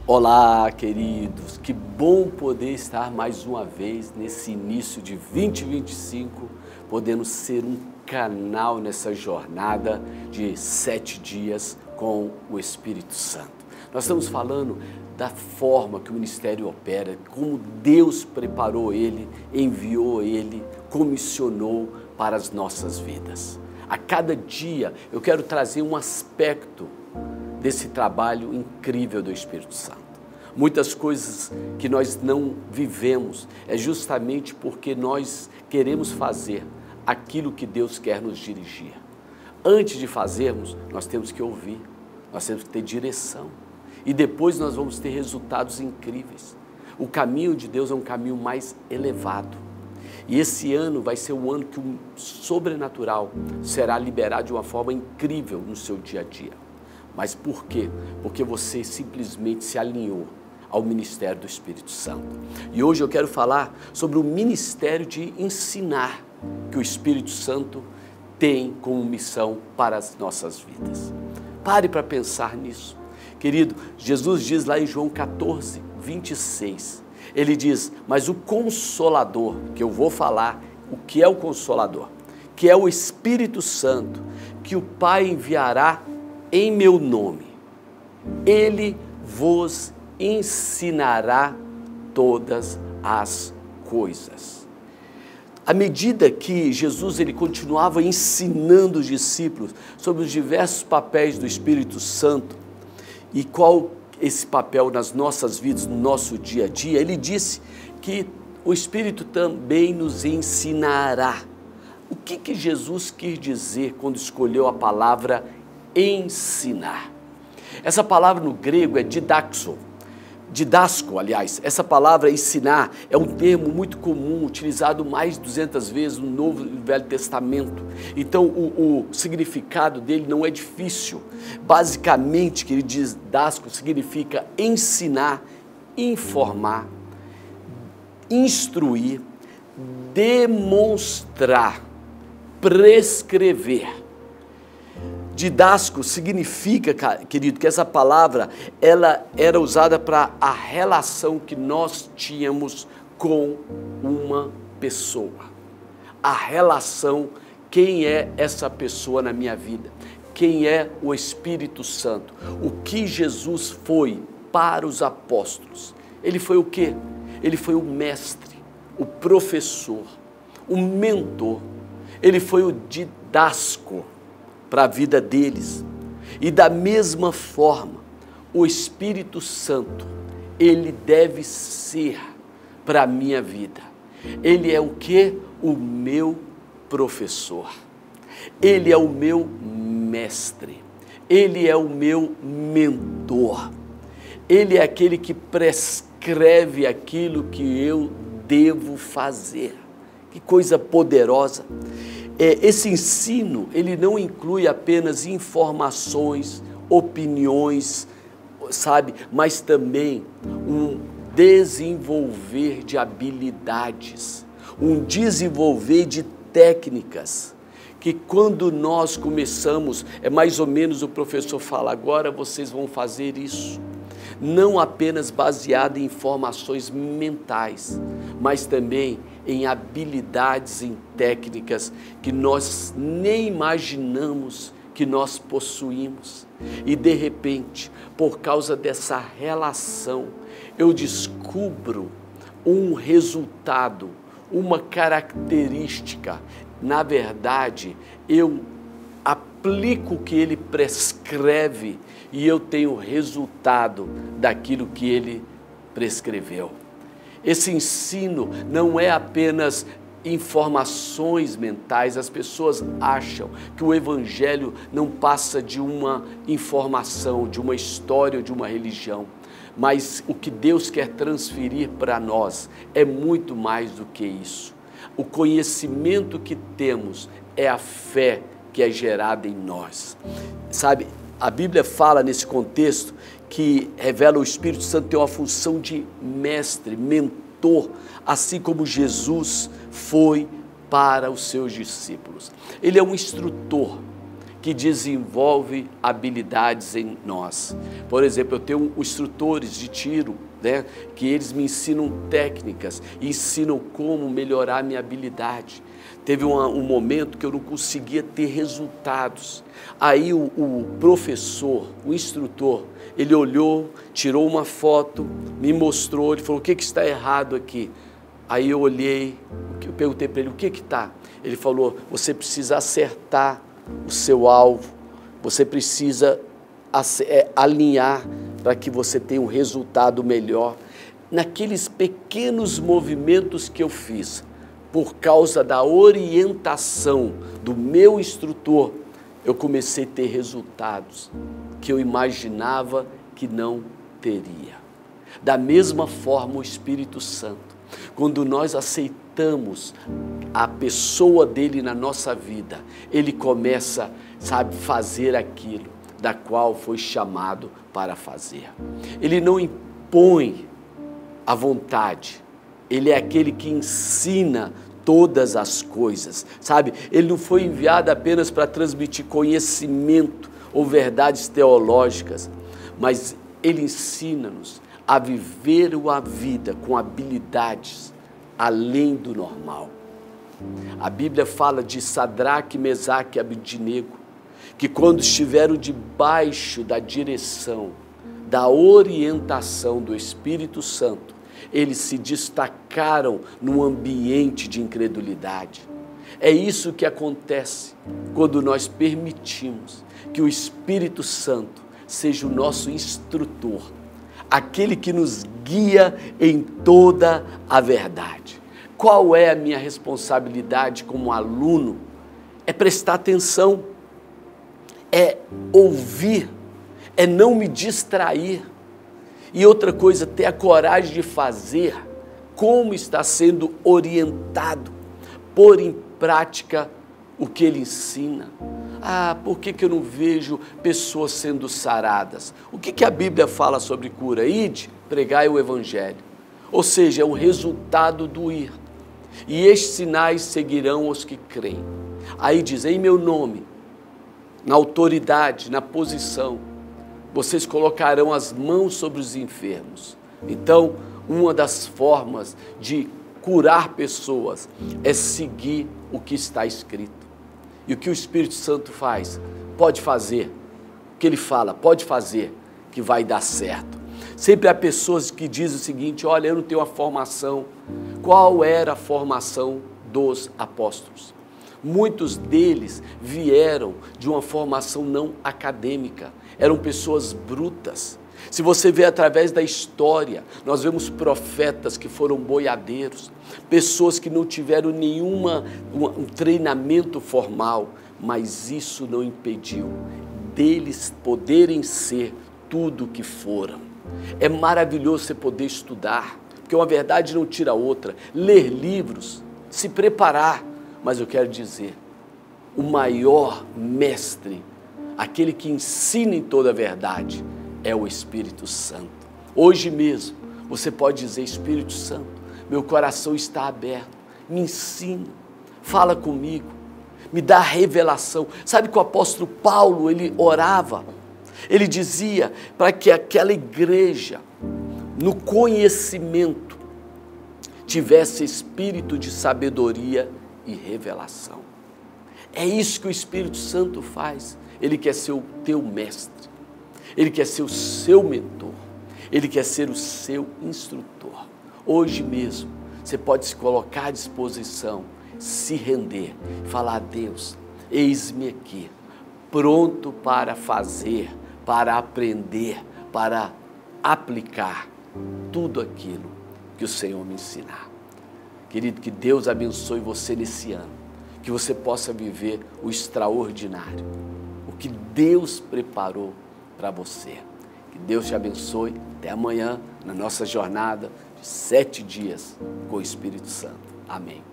Olá, queridos, que bom poder estar mais uma vez nesse início de 2025, podendo ser um canal nessa jornada de 7 dias com o Espírito Santo. Nós estamos falando da forma que o ministério opera, como Deus preparou ele, enviou ele, comissionou para as nossas vidas. A cada dia eu quero trazer um aspecto desse trabalho incrível do Espírito Santo. Muitas coisas que nós não vivemos é justamente porque nós queremos fazer aquilo que Deus quer nos dirigir. Antes de fazermos, nós temos que ouvir, nós temos que ter direção. E depois nós vamos ter resultados incríveis. O caminho de Deus é um caminho mais elevado. E esse ano vai ser o ano que o sobrenatural será liberado de uma forma incrível no seu dia a dia. Mas por quê? Porque você simplesmente se alinhou ao ministério do Espírito Santo. E hoje eu quero falar sobre o ministério de ensinar que o Espírito Santo tem como missão para as nossas vidas. Pare para pensar nisso. Querido, Jesus diz lá em João 14, 26, ele diz, mas o Consolador, que eu vou falar, o que é o Consolador? Que é o Espírito Santo, que o Pai enviará em meu nome, ele vos ensinará todas as coisas. À medida que Jesus ele continuava ensinando os discípulos sobre os diversos papéis do Espírito Santo e qual esse papel nas nossas vidas, no nosso dia a dia, ele disse que o Espírito também nos ensinará. O que Jesus quis dizer quando escolheu a palavra ensinar? Essa palavra no grego é didasco, aliás. Essa palavra ensinar é um termo muito comum, utilizado mais de 200 vezes no Novo e Velho Testamento. Então o significado dele não é difícil. Basicamente, que ele diz, didasco significa ensinar, informar, instruir, demonstrar, prescrever. Didasco significa, querido, que essa palavra ela era usada para a relação que nós tínhamos com uma pessoa. A relação, quem é essa pessoa na minha vida? Quem é o Espírito Santo? O que Jesus foi para os apóstolos? Ele foi o quê? Ele foi o mestre, o professor, o mentor. Ele foi o didasco para a vida deles. E da mesma forma, o Espírito Santo, ele deve ser para a minha vida. Ele é o quê? O meu professor. Ele é o meu mestre. Ele é o meu mentor. Ele é aquele que prescreve aquilo que eu devo fazer. Que coisa poderosa. Esse ensino, ele não inclui apenas informações, opiniões, sabe? Mas também um desenvolver de habilidades, um desenvolver de técnicas, que quando nós começamos, é mais ou menos o professor fala, agora vocês vão fazer isso. Não apenas baseado em informações mentais, mas também em habilidades, em técnicas que nós nem imaginamos que nós possuímos. E de repente, por causa dessa relação, eu descubro um resultado, uma característica. Na verdade, eu aplico o que ele prescreve e eu tenho resultado daquilo que ele prescreveu. Esse ensino não é apenas informações mentais. As pessoas acham que o Evangelho não passa de uma informação, de uma história ou de uma religião. Mas o que Deus quer transferir para nós é muito mais do que isso. O conhecimento que temos é a fé que é gerada em nós. Sabe, a Bíblia fala nesse contexto que revela o Espírito Santo tem uma função de mestre, mentor, assim como Jesus foi para os seus discípulos. Ele é um instrutor que desenvolve habilidades em nós. Por exemplo, eu tenho instrutores de tiro, né, que eles me ensinam técnicas, ensinam como melhorar minha habilidade. Teve um momento que eu não conseguia ter resultados. Aí o professor, o instrutor, ele olhou, tirou uma foto, me mostrou, ele falou: o que está errado aqui? Aí eu olhei, eu perguntei para ele: o que está? Ele falou: você precisa acertar o seu alvo, você precisa alinhar para que você tenha um resultado melhor. Naqueles pequenos movimentos que eu fiz, por causa da orientação do meu instrutor, eu comecei a ter resultados que eu imaginava que não teria. Da mesma forma, o Espírito Santo, quando nós aceitamos a pessoa dele na nossa vida, ele começa, fazer aquilo da qual foi chamado para fazer. Ele não impõe a vontade, ele é aquele que ensina todas as coisas, Ele não foi enviado apenas para transmitir conhecimento ou verdades teológicas, mas ele ensina-nos a viver a vida com habilidades além do normal. A Bíblia fala de Sadraque, Mesaque e Abednego, que quando estiveram debaixo da direção, da orientação do Espírito Santo, eles se destacaram num ambiente de incredulidade. É isso que acontece quando nós permitimos que o Espírito Santo seja o nosso instrutor, aquele que nos guia em toda a verdade. Qual é a minha responsabilidade como aluno? É prestar atenção, é ouvir, é não me distrair. E outra coisa, ter a coragem de fazer como está sendo orientado, pôr em prática o que ele ensina. Por que eu não vejo pessoas sendo saradas? O que a Bíblia fala sobre cura? Ide, pregai o Evangelho. Ou seja, é o resultado do ir. E estes sinais seguirão os que creem. Aí diz: em meu nome, na autoridade, na posição, vocês colocarão as mãos sobre os enfermos. Então, uma das formas de curar pessoas é seguir o que está escrito. E o que o Espírito Santo faz? Pode fazer. O que ele fala? Pode fazer, que vai dar certo. Sempre há pessoas que dizem o seguinte: olha, eu não tenho uma formação. Qual era a formação dos apóstolos? Muitos deles vieram de uma formação não acadêmica. Eram pessoas brutas. Se você vê através da história, nós vemos profetas que foram boiadeiros, pessoas que não tiveram um treinamento formal, mas isso não impediu deles poderem ser tudo o que foram. É maravilhoso você poder estudar, porque uma verdade não tira a outra, ler livros, se preparar, mas eu quero dizer, o maior mestre, aquele que ensina em toda a verdade, é o Espírito Santo. Hoje mesmo, você pode dizer: Espírito Santo, meu coração está aberto, me ensina, fala comigo, me dá revelação. Sabe que o apóstolo Paulo, ele orava, ele dizia para que aquela igreja, no conhecimento, tivesse espírito de sabedoria e revelação. É isso que o Espírito Santo faz. Ele quer ser o teu mestre, ele quer ser o seu mentor, ele quer ser o seu instrutor. Hoje mesmo, você pode se colocar à disposição, se render, falar: Deus, eis-me aqui, pronto para fazer, para aprender, para aplicar tudo aquilo que o Senhor me ensinar. Querido, que Deus abençoe você nesse ano, que você possa viver o extraordinário, o que Deus preparou para você. Que Deus te abençoe. Até amanhã, na nossa jornada de 7 dias com o Espírito Santo. Amém.